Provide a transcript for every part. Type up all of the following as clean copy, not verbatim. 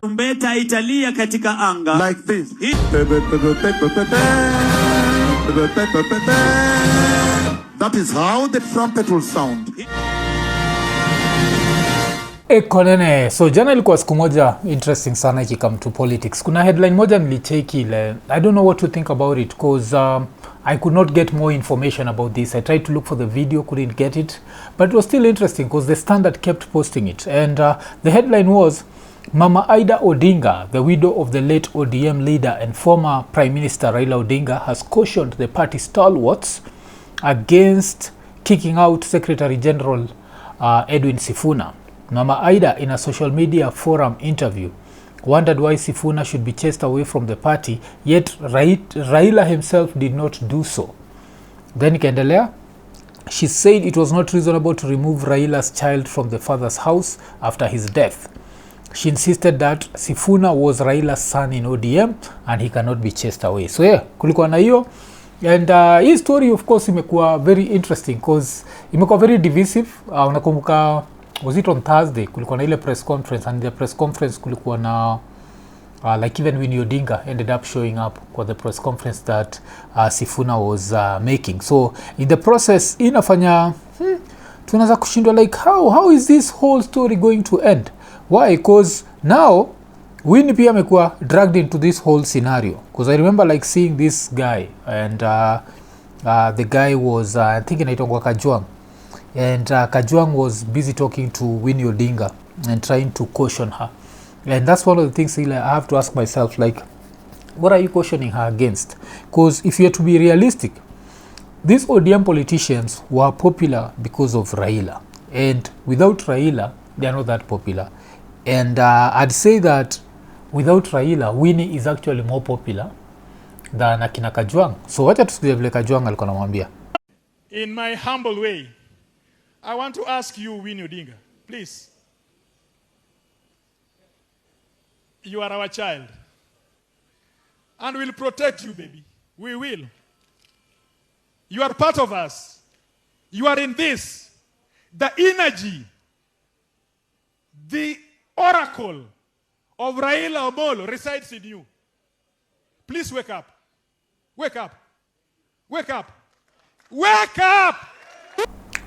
Tumbeta italia katika anga. Like this. That is how the trumpet will sound. Konene, so jana ilikuwa siku moja interesting sana ikikam to politics. Kuna headline moja nilicheki ile, I don't know what to think about it because I could not get more information about this. I tried to look for the video, couldn't get it, but it was still interesting because the Standard kept posting it. And the headline was, Mama Ida Odinga, the widow of the late ODM leader and former Prime Minister Raila Odinga, has cautioned the party stalwarts against kicking out Secretary General Edwin Sifuna. Mama Ida, in a social media forum interview, wondered why Sifuna should be chased away from the party, yet Raila himself did not do so. Then ikaendelea, she said it was not reasonable to remove Raila's child from the father's house after his death. She insisted that Sifuna was Raila's son in ODM and he cannot be chased away. So yeah, kulikuwa na hiyo. And hii story of course imekuwa very interesting because imekuwa very divisive. Unakumbuka, was it on Thursday, kulikuwa na ile press conference, and the press conference kulikuwa na like even when Odinga ended up showing up for the press conference that Sifuna was making. So in the process inafanya tunaanza kushindwa like how is this whole story going to end? Why? Because now Winnie pia amekuwa dragged into this whole scenario, because I remember like seeing this guy and the guy was I think inaitwa Kajwang, and Kajwang was busy talking to Winnie Odinga and trying to caution her. And that's one of the things I have to ask myself, like, what are you cautioning her against? Because if you're to be realistic, these ODM politicians were popular because of Raila, and without Raila they are not that popular. And I'd say that without Raila, Winnie is actually more popular than akina Kajwang. So wacha tusikie vile Kajwang alikuwa anamwambia. In my humble way, I want to ask you, Winnie Odinga, please. You are our child. And we'll protect you, baby. We will. You are part of us. You are in this. The energy, the oracle of Raila Omolo resides in you. Please wake up. Wake up. Wake up. Wake up!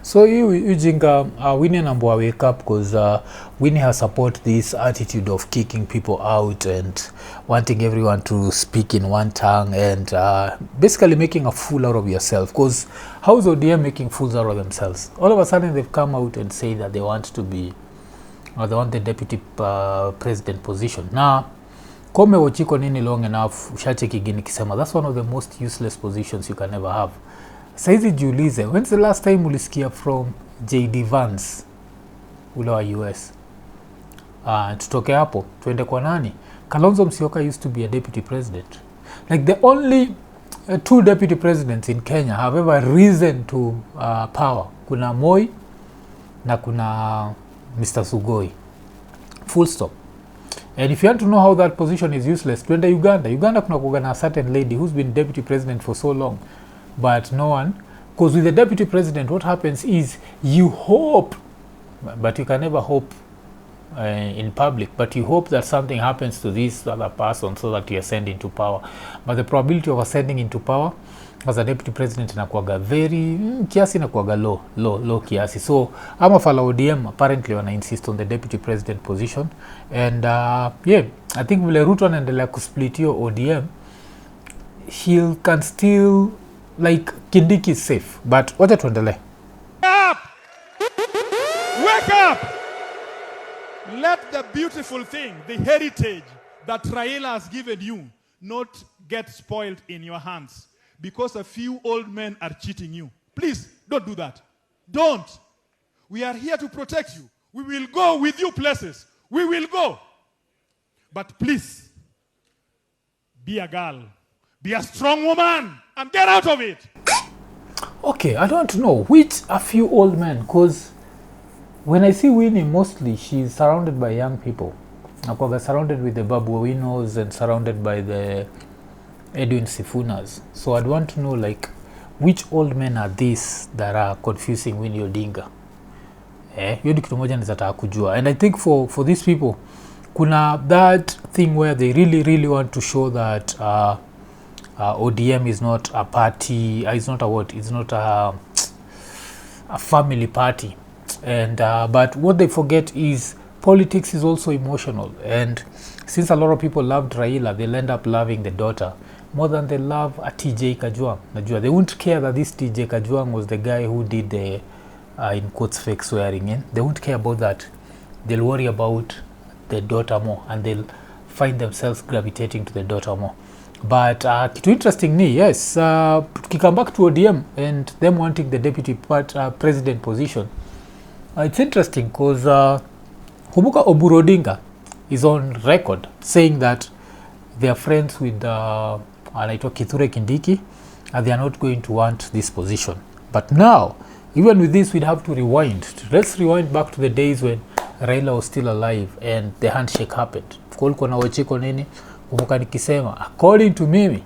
So you think Winnie Nambwa wake up because Winnie has support this attitude of kicking people out and wanting everyone to speak in one tongue and basically making a fool out of yourself. Because how is ODM making fools out of themselves? All of a sudden they've come out and say that they want to be, or they want the deputy president position. Now, kome wachiko nini long enough, ushacheki gini kisema, that's one of the most useless positions you can ever have. Saizi jiulize, when's the last time ulisikia from JD Vance ule wa US? Tutoke hapo, tuende kwa nani? Kalonzo Musyoka used to be a deputy president. Like the only two deputy presidents in Kenya have ever risen to power. Kuna Moi na kuna Mr. Sugoi. Full stop. And if you want to know how that position is useless, tuende Uganda. Uganda kuna kuga na a certain lady who's been deputy president for so long. But no one, because with the deputy president, what happens is you hope, but you can never hope in public, but you hope that something happens to this other person so that you ascend into power. But the probability of ascending into power as a deputy president inakuwaga very kiasi, inakuwaga low kiasi. So amafala ODM apparently wana insist on the deputy president position, and yeah, I think vile Ruto anaendelea kusplit hiyo ODM, he can still, like, Kindiki is safe, but wacha tuendelee. Up! Wake up! Let the beautiful thing, the heritage that Raila has given you, not get spoiled in your hands because a few old men are cheating you. Please, don't do that. Don't. We are here to protect you. We will go with you places. We will go. But please, be a girl. Be a strong woman and get out of it. Okay, I don't know which a few old men, because when I see Winnie, mostly she's surrounded by young people. Nakuwaga surrounded with the Babu Owinos and surrounded by the Edwin Sifunas. So I'd want to know, like, which old men are these that are confusing Winnie Odinga? Hiyo kitu moja nizataka kujua. And I think for these people, kuna that thing where they really want to show that ODM is not a party, it's not a what, it's not a family party, and but what they forget is politics is also emotional, and since a lot of people loved Raila, they'll end up loving the daughter more than they love a TJ Kajwang. Najua they won't care that this TJ Kajwang was the guy who did the in quotes fake swearing in. They won't care about that. They'll worry about the daughter more, and they'll find themselves gravitating to the daughter more. But kitu interesting ni, yes, come back to ODM and them wanting the deputy president position. It's interesting because Kumbuka Odinga is on record saying that they are friends with Kithure Kindiki, and they are not going to want this position. But now, even with this, we'd have to rewind. Let's rewind back to the days when Raila was still alive and the handshake happened. Nini? According to Mimi,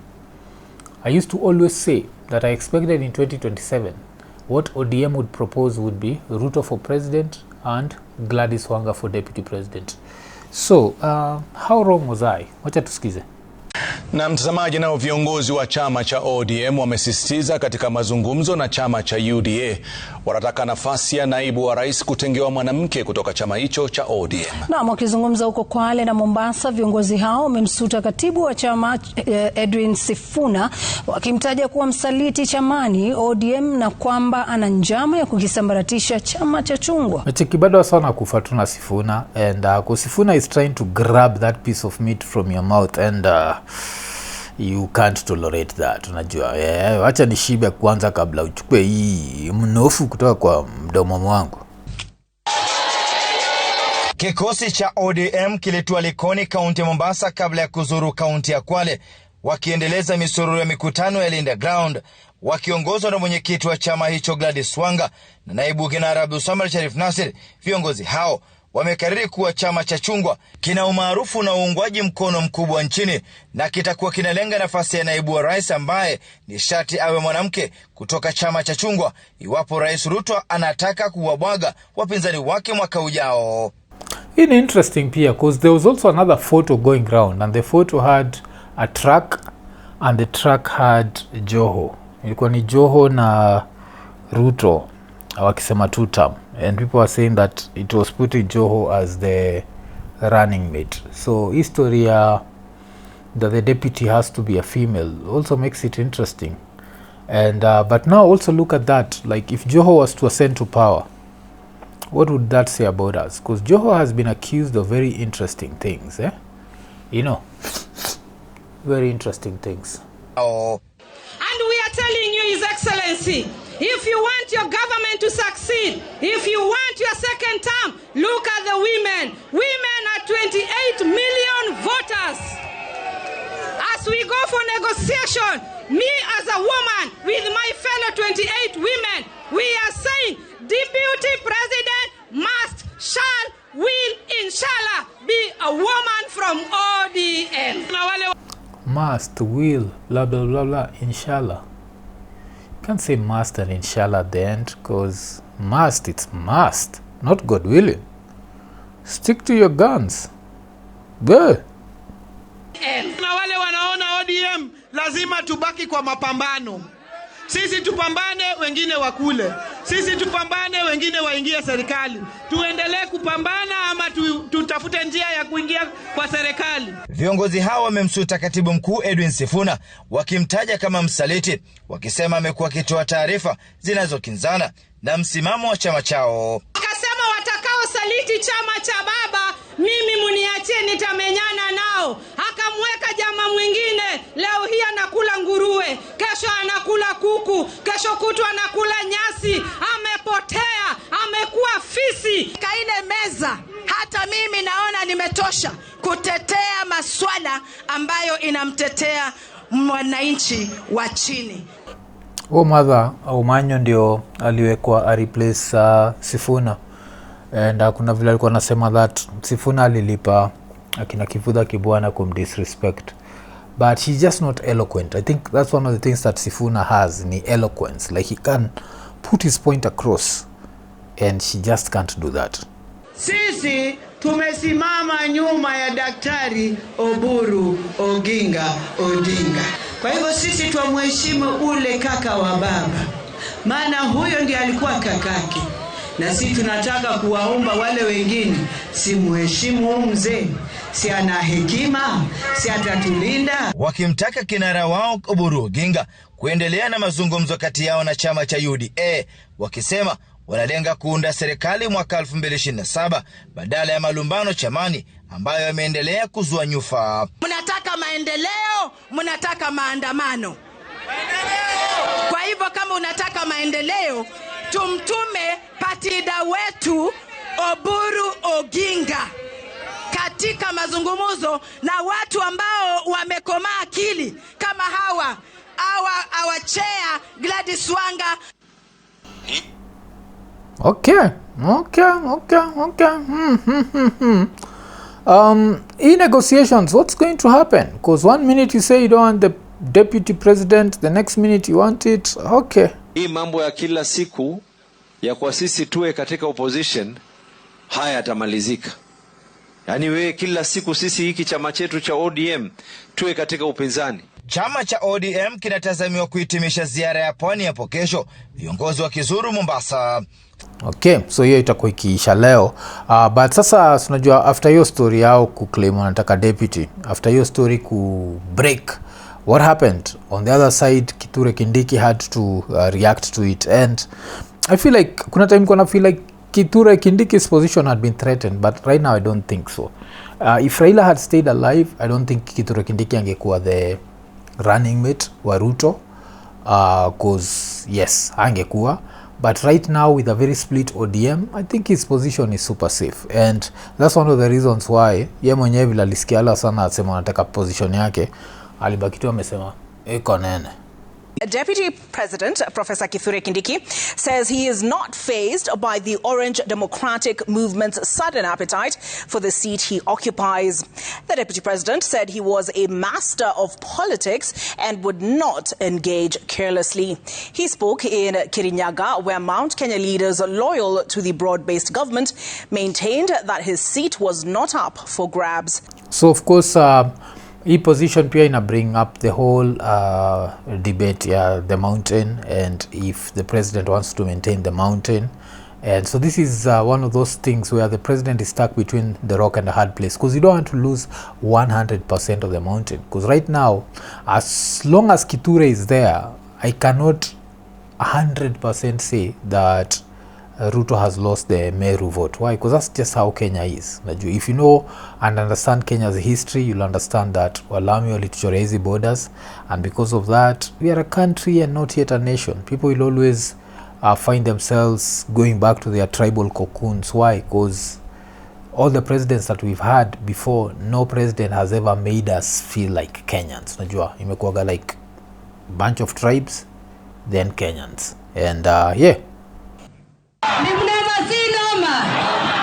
I used to always say that I expected in 2027 what ODM would propose would be Ruto for president and Gladys Wanga for deputy president. So, how wrong was I? Wacha tusikize. Na mtazamaji, nao viongozi wa chama cha ODM wamesisitiza katika mazungumzo na chama cha UDA wanataka nafasi ya naibu wa rais kutengewa mwanamke kutoka chama hicho cha ODM. Na wakizungumza huko Kwale na Mombasa, viongozi hao wamemsuta katibu wa chama Edwin Sifuna, wakimtaja kuwa msaliti chamani ODM na kwamba ana njama ya kukisambaratisha chama cha chungwa. Bado sana kufatuna Sifuna, and Sifuna is trying to grab that piece of meat from your mouth, and you can't tolerate that. Unajua, acha nishibe kwanza kabla uchukue hii mnofu kutoka kwa mdomo wangu. Kikosi cha ODM kilitua Likoni, kaunti ya Mombasa kabla ya kuzuru kaunti ya Kwale, wakiendeleza misururu ya mikutano ya Linda Ground, wakiongozwa na mwenyekiti wa chama hicho Gladys Wanga na naibu kinara Abdulswamad Sharif Nasir. Viongozi hao wamekariri kuwa chama cha chungwa kina umaarufu na uungwaji mkono mkubwa nchini na kitakuwa kinalenga nafasi ya naibu wa rais ambaye ni sharti awe mwanamke kutoka chama cha chungwa iwapo Rais Ruto anataka kuwabwaga wapinzani wake mwaka ujao. It's interesting pia because there was also another photo going around, and the photo had a truck and the truck had Joho. Ilikuwa ni Joho na Ruto wakisema two term, and people are saying that it was putting Joho as the running mate. So history that the deputy has to be a female also makes it interesting. And but now also look at that, like if Joho was to ascend to power, what would that say about us? Because Joho has been accused of very interesting things, you know, very interesting things. And we are telling you, His Excellency, if you want your government to succeed, if you want your second term, look at the women. Women are 28 million voters. As we go for negotiation, me as a woman with my fellow 28 women, we are saying Deputy President must, shall, will, inshallah, be a woman from ODM. Must, will, blah, blah, blah, blah, inshallah. You can't say must and inshallah at the end, because must, it's must, not God willing. Stick to your guns. There. Na wale wanaona ODM lazima tubaki kwa mapambano. Sisi tupambane, wengine wakule. Sisi tupambane, wengine waingie serikali. Tuendelee kupambana ama tutafute njia ya kuingia kwa serikali. Viongozi hao wamemsuta katibu mkuu Edwin Sifuna, wakimtaja kama msaliti, wakisema amekuwa akitoa taarifa zinazokinzana na msimamo wa chama chao. Akasema watakao saliti chama cha baba, mimi muniachie, nitamenyana nao. Akamweka jamaa mwingine, leo hii anakula nguruwe, kesho anakula kuku, kesho kutwa anakula nyasi. Amepotea, amekuwa fisi. Kaile meza, hata mimi naona nimetosha kutetea maswala ambayo inamtetea mwananchi wa chini. Mother Omanyo ndio aliwekwa a replace Sifuna, and kuna vile alikuwa anasema that Sifuna alilipa akina Kivutha Kibwana kumdisrespect, but he's just not eloquent. I think that's one of the things that Sifuna has, ni eloquence, like he can put his point across, and she just can't do that. Sisi tumesimama nyuma ya Daktari Oburu Oginga Odinga. Kwa hivyo sisi twamheshimu ule kaka wa baba, maana huyo ndiye alikuwa kakake, na sisi tunataka kuwaomba wale wengine, si mheshimu mzee, si ana hekima, si atatulinda. Wakimtaka kinara wao Oburu Oginga kuendelea na mazungumzo kati yao na chama cha UDA, wakisema wanalenga kuunda serikali mwaka 2027 badala ya malumbano chamani ambayo yameendelea kuzua nyufa. Mnataka maendeleo, mnataka maandamano. Kwa hivyo kama unataka maendeleo, tumtume patida wetu Oburu Oginga katika mazungumzo na watu ambao wamekomaa akili kama hawa chair Gladys Wanga. Okay. In negotiations, what's going to happen? Because one minute you say you don't want the deputy president, the next minute you want it. Okay. Hii mambo ya kila siku ya kwa sisi tuwe katika opposition haya yatamalizika. Yaani wewe kila siku sisi hiki chama chetu cha ODM tuwe katika upinzani. Chama cha ODM kinatazamiwa kuhitimisha ziara ya pwani hapo kesho, viongozi wakizuru Mombasa. Okay, so hiyo itakuwa ikiisha leo. But sasa tunajua after hiyo story yao kuclaim wanataka deputy, after hiyo story ku break, what happened? On the other side, Kithure Kindiki had to react to it, and I feel like kuna time kuna feel like Kithure Kindiki's position had been threatened, but right now I don't think so. If Raila had stayed alive, I don't think Kithure Kindiki angekuwa the running mate wa Ruto, cause yes, angekuwa. But right now with a very split ODM, I think his position is super safe, and that's one of the reasons why ye mwenyewe vile alisikia ala sana asema anataka position yake, alibaki tu amesema iko nene. Deputy President Professor Kithure Kindiki says he is not fazed by the Orange Democratic Movement's sudden appetite for the seat he occupies. The Deputy President said he was a master of politics and would not engage carelessly. He spoke in Kirinyaga, where Mount Kenya leaders loyal to the broad-based government maintained that his seat was not up for grabs. So of course, hii position pia ina bring up the whole debate, the mountain, and if the president wants to maintain the mountain. And so this is one of those things where the president is stuck between the rock and the hard place, because you don't want to lose 100% of the mountain. Because right now, as long as Kithure is there, I cannot 100% say that Ruto has lost the Meru vote. Why? Because that's just how Kenya is. If you know and understand Kenya's history, you'll understand that Walami walituchorea hizi borders, and because of that, we are a country and not yet a nation. People will always find themselves going back to their tribal cocoons. Why? Because all the presidents that we've had before, no president has ever made us feel like Kenyans. Najua, imekuwaga like bunch of tribes, then Kenyans. And yeah.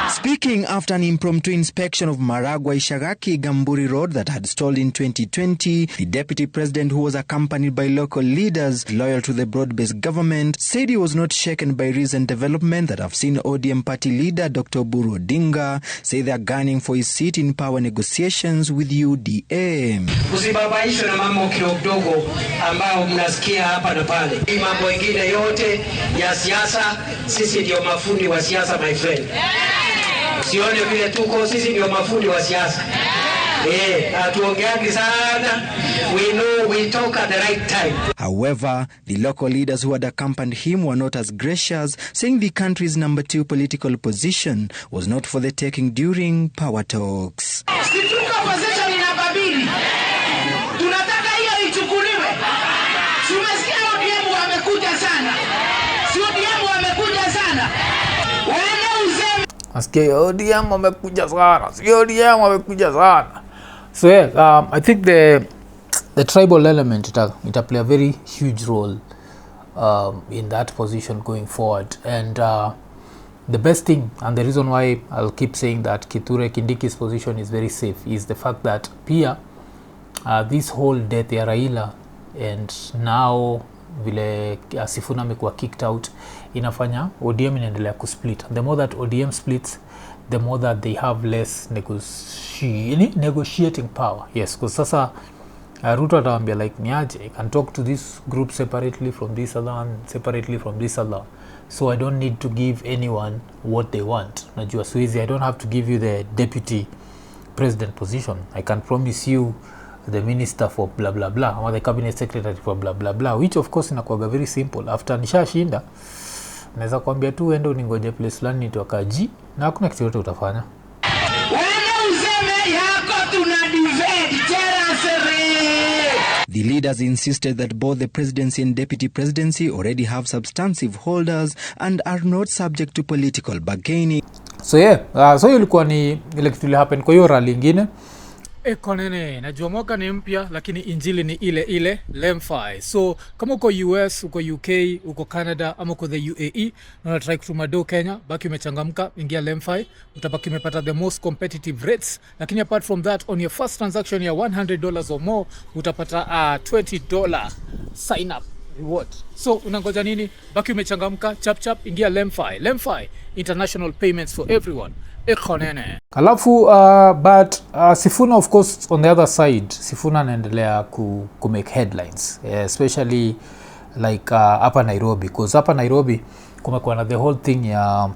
Speaking after an impromptu inspection of Maragwa Ishagaki Gamburi Road that had stalled in 2020, the deputy president, who was accompanied by local leaders loyal to the broad-based government, said he was not shaken by recent development that have seen ODM party leader Dr. Oburu Odinga say they are gunning for his seat in power negotiations with UDA. Usibabaishwe na mambo kidogo ambao mnasikia hapa na pale. Hii mambo mengine yote ya siasa, sisi ndio mafundi wa siasa, my friend. Sione vile tuko, sisi ndio mafundi wa siasa. Hatuongeagi sana. We know we talk at the right time. However, the local leaders who had accompanied him were not as gracious, saying the country's number 2 political position was not for the taking during power talks. Situka position inababili. Tunataka hiyo ichukuliwe. Tumesikia ODM wamekuja sana. Si ODM wamekuja sana. Asikia ODM wamekuja sana. Si ODM wamekuja sana. So yeah, I think the tribal element it play a very huge role in that position going forward. And the best thing, and the reason why I'll keep saying that Kithure Kindiki's position is very safe, is the fact that pia this whole death ya Raila and now vile Sifuna amekuwa kicked out, inafanya ODM inaendelea kusplit. The more that ODM splits, the more that they have less negotiating power. Yes, because sasa Ruto atawambia like niaje, I can talk to this group separately from this other one, separately from this other, so I don't need to give anyone what they want. Najua Swezi, I don't have to give you the deputy president position. I can promise you the minister for blah blah blah, or the cabinet secretary for blah blah blah, which of course inakuwaga very simple. After nishashinda naweza kuambia tu endo ningoje place fulani nitoka G na hakuna kitu yote utafanya. The leaders insisted that both the presidency and deputy presidency already have substantive holders and are not subject to political bargaining. So yeah, so ilikuwa ni ile kitu ile happen kwa hiyo rally nyingine. Konene, najua mwaka ni mpya lakini injili ni ile ile lemfi. So kama uko US, uko UK, uko Canada ama uko the UAE na unatry kutuma do Kenya, baki umechangamka, ingia lemfi, utapaki umepata the most competitive rates. Lakini apart from that, on your first transaction ya $100 or more, utapata $20 sign up reward. So unangoja nini? Baki umechangamka, chap ingia lemfi. Lemfi, international payments for everyone. Alafu but Sifuna of course on the other side, Sifuna anaendelea ku make headlines, especially like hapa Nairobi, because hapa Nairobi kumekuwa na the whole thing ya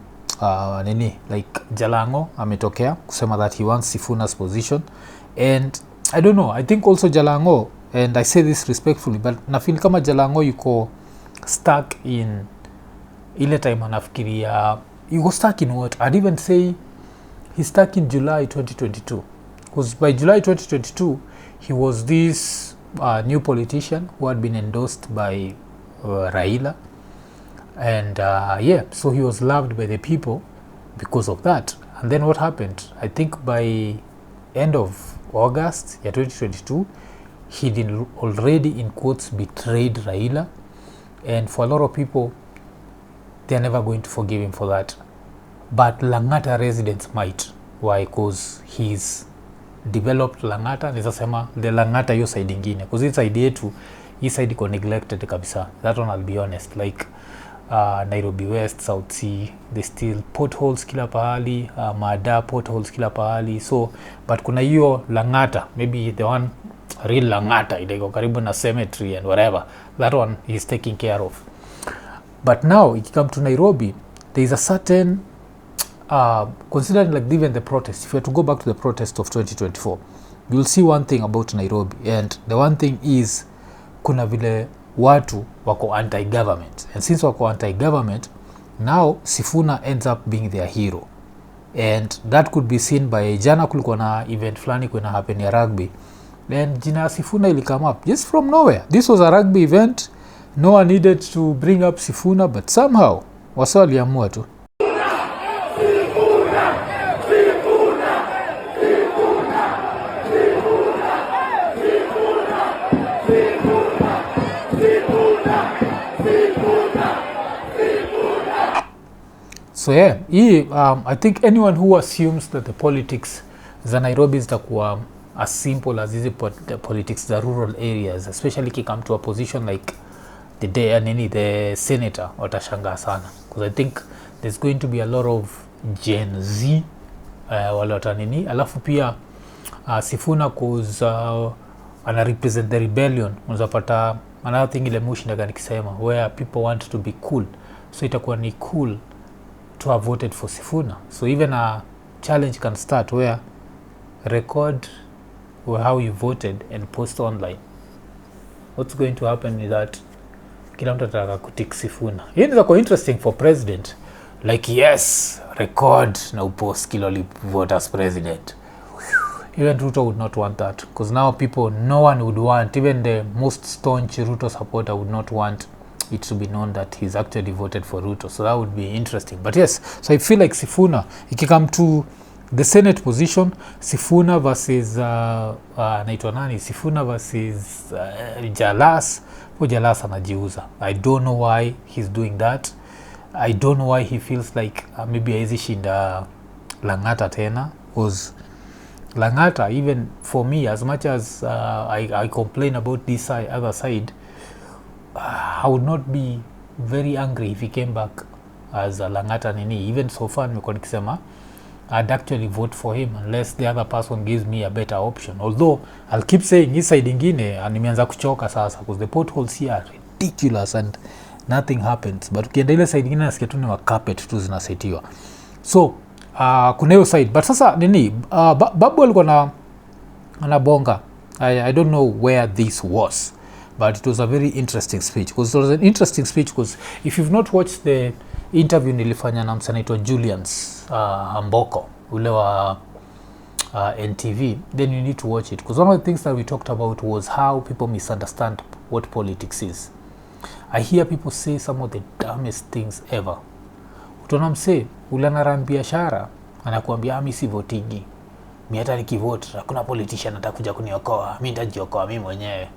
Nini, like Jalango ametokea kusema that he wants Sifuna's position, and I don't know, I think also Jalango, and I say this respectfully, but na feel kama Jalango yuko stuck in ile time anafikiria, yuko stuck in what? I'd even say he's stuck in July 2022, because by July 2022 he was this new politician who had been endorsed by Raila, and yeah, so he was loved by the people because of that. And then what happened? I think by end of August 2022 he did already in quotes betrayed Raila, and for a lot of people they're never going to forgive him for that. But Langata residents might. Why? Because he's developed Langata. Nisa sema the Langata yo side ingine, because it's side yetu, hii side iko neglected kabisa. That one I'll be honest. Like Nairobi West, South Sea, they still potholes kila pahali, Mada potholes kila pahali. So but kuna hiyo Langata, maybe the one real Langata ile iko karibu na cemetery and whatever, that one he's taking care of. But now if you come to Nairobi, there is a certain considering like even the protest, if you have to go back to the protest of 2024, you'll see one thing about Nairobi, and the one thing is kuna vile watu wako anti-government, and since wako anti-government, now Sifuna ends up being their hero, and that could be seen by jana kulikuwa na event flani kuna happen ya rugby, and jina Sifuna ili come up just from nowhere. This was a rugby event, no one needed to bring up Sifuna, but somehow wasa waliamua tu. So yeah, I think anyone who assumes that the politics za Nairobi zitakuwa as simple as the politics the rural areas, especially kikam to a position like the senator, watashangaa sana, because I think there's going to be a lot of Gen Z wale watanini, alafu pia Sifuna cause ana represent the rebellion. Unazapata another thing ile mushindaga nikisema where people want to be cool, so itakuwa ni cool to have voted for Sifuna. So even a challenge can start where record how you voted and post online. What's going to happen is that kila mtu atataka kutik Sifuna. Hii ni kwa interesting for president, like yes, record na upost kila vote as president. Even Ruto would not want that, because now people, no one would want, even the most staunch Ruto supporter would not want it to be known that he's actually voted for Ruto. So that would be interesting. But yes, so I feel like Sifuna, if you come to the Senate position, Sifuna versus naitwa nani? Sifuna versus Jalas. Jalas anajiuza. I don't know why he's doing that. I don't know why he feels like maybe haizi shinda Langata tena, because Langata, even for me, as much as I complain about this other side, I would not be very angry if he came back as a Langata Nini. Even so far nimekuwa nikisema I'd actually vote for him unless the other person gives me a better option. Although I'll keep saying his side ingine and nimeanza kuchoka sasa because the potholes here are ridiculous and nothing happens. But ukienda ile side ingine nasikia tu ni carpet tu zinasetiwa. So kuna hiyo side. But sasa nini babu alikuwa anabonga. I don't know where this was, but it was a very interesting speech. Because it was an interesting speech because if you've not watched the interview nilifanya na msanaitwa Julians Amboko ule wa NTV, then you need to watch it because one of the things that we talked about was how people misunderstand what politics is. I hear people say some of the dumbest things ever. Utaona mse ule anaran biashara anakuambia mimi si votingi, mimi hata nikivote hakuna politician atakuja kuniokoa, mimi nitajiokoa mimi mwenyewe.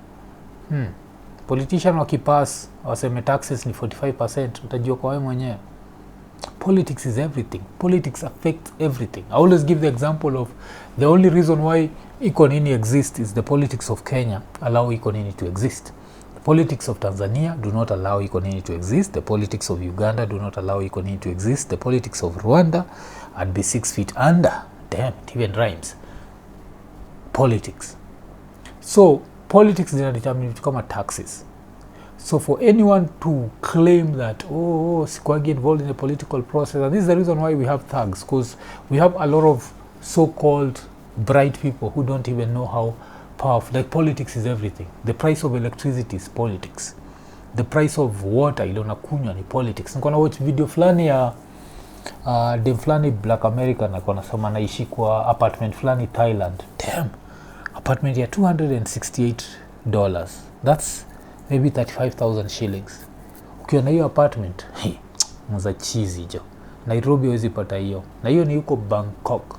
Politician wakipass waseme taxes ni 45%, utajiokoa wewe mwenyewe. Politics is everything. Politics affects everything. I always give the example of the only reason why Nini exists is the politics of Kenya allow Nini to exist. The politics of Tanzania do not allow Nini to exist. The politics of Uganda do not allow Nini to exist. The politics of Rwanda, I'd be 6 feet under. Damn, it even rhymes. Politics. So, politics are determined to come at taxes. So for anyone to claim that, sikuagi involved in the political process, and this is the reason why we have thugs, because we have a lot of so-called bright people who don't even know how powerful, like politics is everything. The price of electricity is politics. The price of water, ilona kunywa ni politics. Nikona watch video flani ya dem flani Black American, nakona sema naishi kwa apartment flani Thailand. Damn, apartment ya $268. That's maybe 35,000 shillings. Ukiona hiyo apartment, mza cheesy jo. Nairobi huwezi pata hiyo. Na hiyo ni huko Bangkok.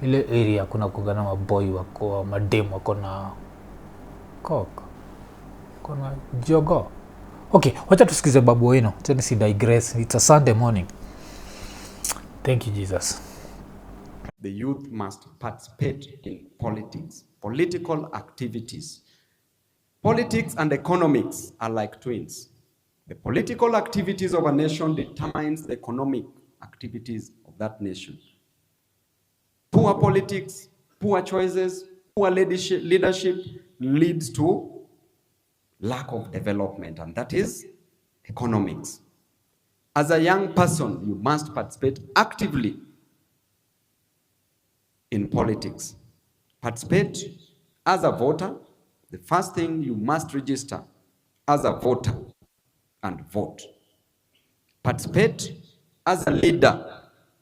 Ile area kuna kugana maboy wako, madem wako na cock. Kuna jogo. Okay, wacha tusikize babu wenu. Tena si digress. It's a Sunday morning. Thank you, Jesus. The youth must participate in politics, political activities. Politics and economics are like twins. The political activities of a nation determines the economic activities of that nation. Poor politics, poor choices, poor leadership leads to lack of development, and that is economics. As a young person, you must participate actively in politics. Participate as a voter. The first thing, you must register as a voter and vote. Participate as a leader.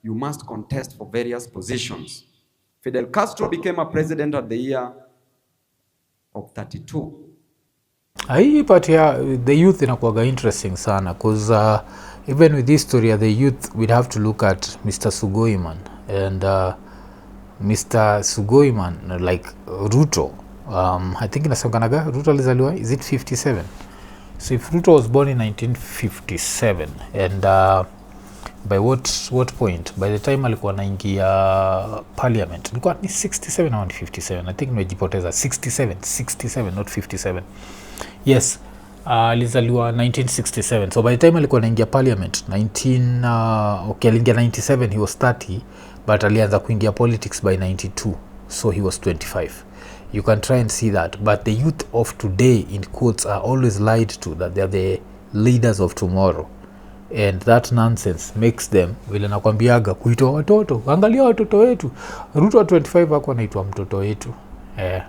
You must contest for various positions. Fidel Castro became a president at the year of 32. Hii part ya the youth inakuwaga interesting sana because even with this story the youth, we'd have to look at Mr. Sugoiman and Mr. Sugoiman, like Ruto. I think inasemekanaga Ruto alizaliwa, is it 57? So if Ruto was born in 1957 and by what point, by the time alikuwa anaingia parliament ilikuwa ni 67 au 57, I think nimejipoteza. 67 not 57. Yes, alizaliwa 1967. So by the time alikuwa anaingia parliament aliingia 97, he was 30, but alianza kuingia politics by 92, so he was 25. You can try and see that, but the youth of today in quotes are always lied to that they are the leaders of tomorrow, and that nonsense makes them, vile nakwambiaga, kuitwa watoto, angalia watoto wetu. Ruto 25 hakuwa anaitwa mtoto wetu.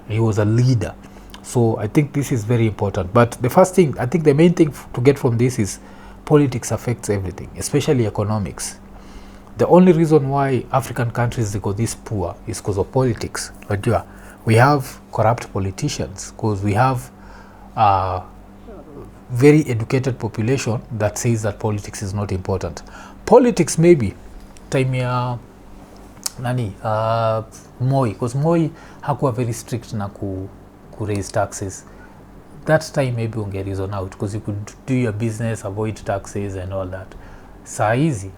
He was a leader. So I think this is very important. But the first thing, I think the main thing to get from this is politics affects everything, especially economics. The only reason why African countries go this poor is because of politics. We have corrupt politicians because we have a very educated population that says that politics is not important. Politics maybe time ya Moi, because Moi hakuwa very strict na ku raise taxes. That time maybe unge reason out because you could do your business, avoid taxes and all that. Saa hizi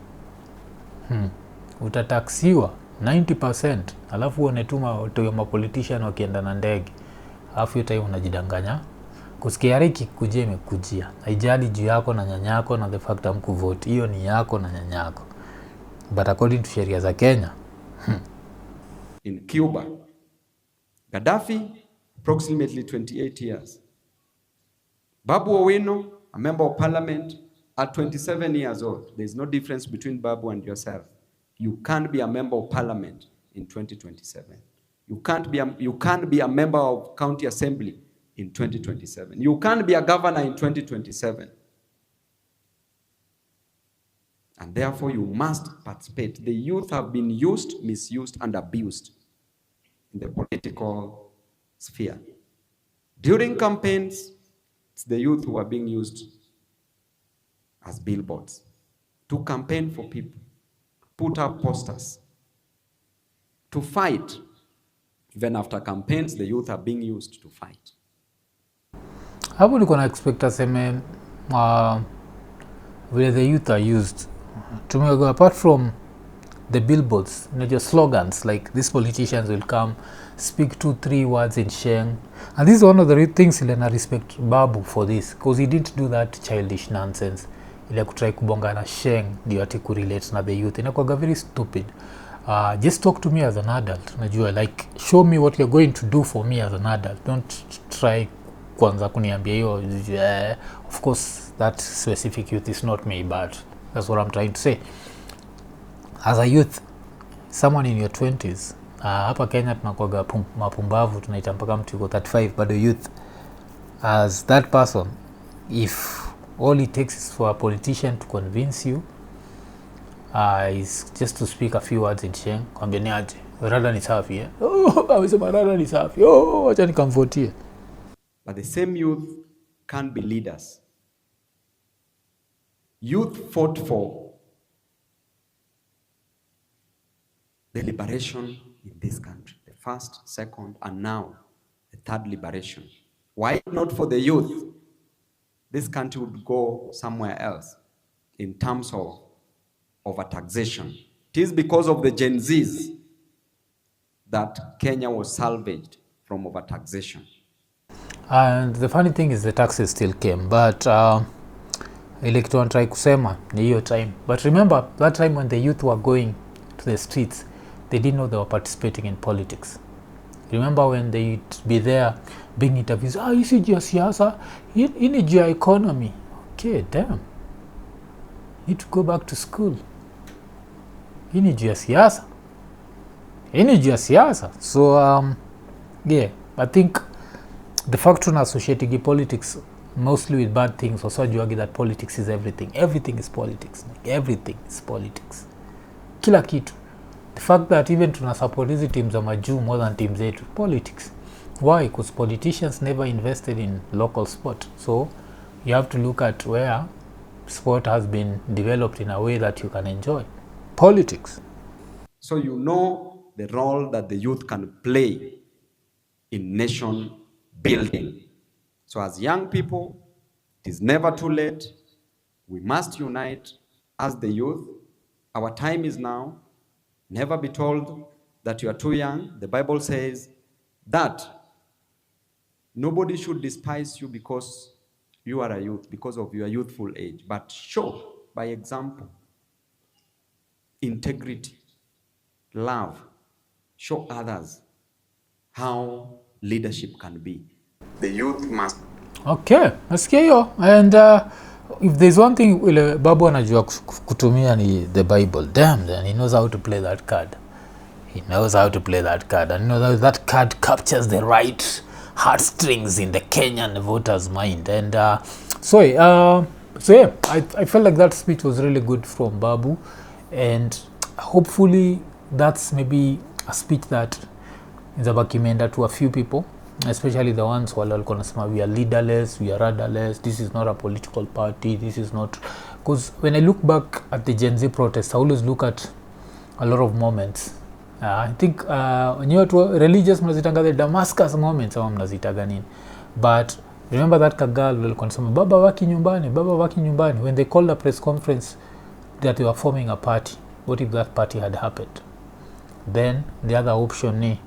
utataxiwa 90%, alafu unetuma watu wa politician wakienda na ndege, alafu hiyo time unajidanganya kusikia riki kuje imekujia, haijali juu yako na nyanyako na the fact amkuvote, hiyo ni yako na nyanyako. but according to sheria za Kenya. In Cuba, Gaddafi, approximately 28 years. Babu Owino, a member of parliament, at 27 years old. There's no difference between Babu and yourself. You can't be a member of parliament in 2027. You can't be a member of county assembly in 2027. You can't be a governor in 2027. And therefore you must participate. The youth have been used, misused, and abused in the political sphere. During campaigns, it's the youth who are being used as billboards to campaign for people, put up posters, to fight. Even after campaigns, the youth are being used to fight. Hapo niko na expect aseme where the youth are used to go apart from the billboards, just slogans like these politicians will come, speak 2-3 words in Sheng. And this is one of the things I respect Babu for this, because he didn't do that childish nonsense. Ile kutry kubonga na Sheng ndio ati kurelate na the youth. Inakuwa very stupid. Just talk to me as an adult. Najua, like, show me what you're going to do for me as an adult. Don't try kwanza kuniambia hiyo. Of course, that specific youth is not me, but that's what I'm trying to say. As a youth, someone in your 20s, hapa Kenya tunakuwaga mapumbavu, tunaita mpaka mtu yuko 35, but the youth, as that person, if all it takes is for a politician to convince you, is just to speak a few words in Sheng, kwambia ni aje, rada ni safi, eh? Amesema rada ni safi, acha nikamvotie. But the same youth can't be leaders. Youth fought for the liberation in this country, the first, second, and now the third liberation. Why not for the youth? This country would go somewhere else in terms of overtaxation. It is because of the Gen Zs that Kenya was salvaged from overtaxation. And the funny thing is the taxes still came, but ile kitu try kusema ni hiyo time. But remember that time when the youth were going to the streets, they didn't know they were participating in politics. Remember when they'd be there being interviews, hii si juu ya siasa, hii ni juu ya economy. Okay, damn. Need to go back to school. Hii ni juu ya siasa. Hii ni juu ya siasa. So, yeah, I think the fact of associating politics mostly with bad things also juagi that politics is everything. Everything is politics. Everything is politics. Kila kitu. The fact that even tuna support hizi teams za majuu more than teams zetu, politics. Why? Because politicians never invested in local sport. So you have to look at where sport has been developed in a way that you can enjoy. Politics. So you know the role that the youth can play in nation building. So as young people, it is never too late. We must unite as the youth. Our time is now. Never be told that you are too young. The Bible says that nobody should despise you because you are a youth, because of your youthful age, but show by example integrity, love, show others how leadership can be. The youth must. Okay, nasikia hiyo. And if there's one thing Babu anajua kutumia ni the Bible. Damn, then he knows how to play that card. He knows how to play that card. And you know that card captures the right heartstrings in the Kenyan voters' mind. And so yeah, I felt like that speech was really good from Babu. And hopefully that's maybe a speech that is abakimenda to a few people, especially the ones who walikuwa nasema we are leaderless, we are rudderless, this is not a political party, this is not. Because when I look back at the Gen Z protests, I always look at a lot of moments. I think when you are religious mnazitanga the Damascus moments ama mnazitaga nini, but remember that kagal walikuwa nasema baba waki nyumbani, when they called a press conference that they were forming a party. What if that party had happened? Then the other option ni,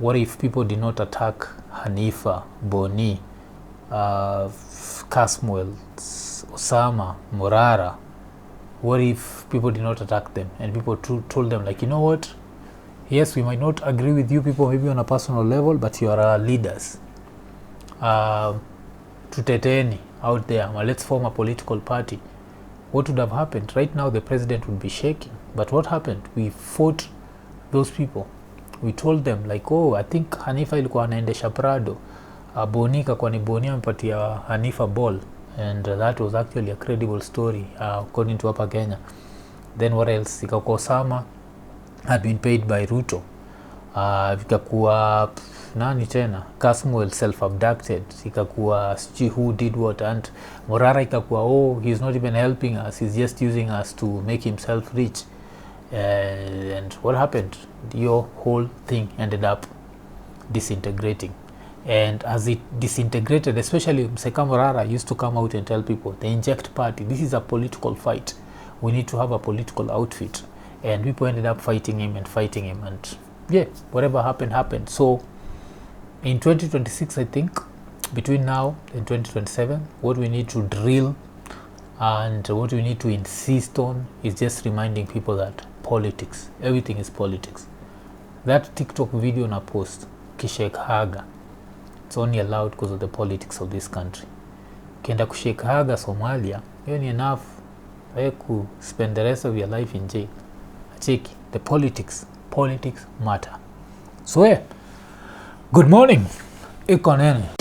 what if people did not attack Hanifa, Boni, Kasmuel, Osama, Morara, What if people did not attack them and people told them, like, you know what, yes, we might not agree with you people maybe on a personal level, but you are our leaders. Tuteteni out there, well, let's form a political party. What would have happened? Right now the president would be shaking. But what happened? We fought those people. We told them, like, oh, I think Hanifa ilikuwa anaendesha Prado, Bonika kwa ni Boni amepatia Hanifa ball, and that was actually a credible story according to hapa Kenya. Then what else? Ikakuwa Osama had been paid by Ruto. Ikakuwa nani tena, Kasmuel self-abducted. Ikakuwa who did what, and Morara ikakuwa, oh, he's not even helping us, he's just using us to make himself rich. And what happened? Your whole thing ended up disintegrating. And as it disintegrated, especially Mseka Morara used to come out and tell people, the Inject Party, this is a political fight, we need to have a political outfit. And people ended up fighting him, and yeah, whatever happened. So in 2026, I think, between now and 2027, what we need to drill and what we need to insist on is just reminding people that politics, everything is politics. That TikTok video na post, kishake haga, it's only allowed because of the politics of this country. Kenda kushake haga Somalia, you need enough to spend the rest of your life in jail. Check the politics matter. So yeah, good morning. Iko nene.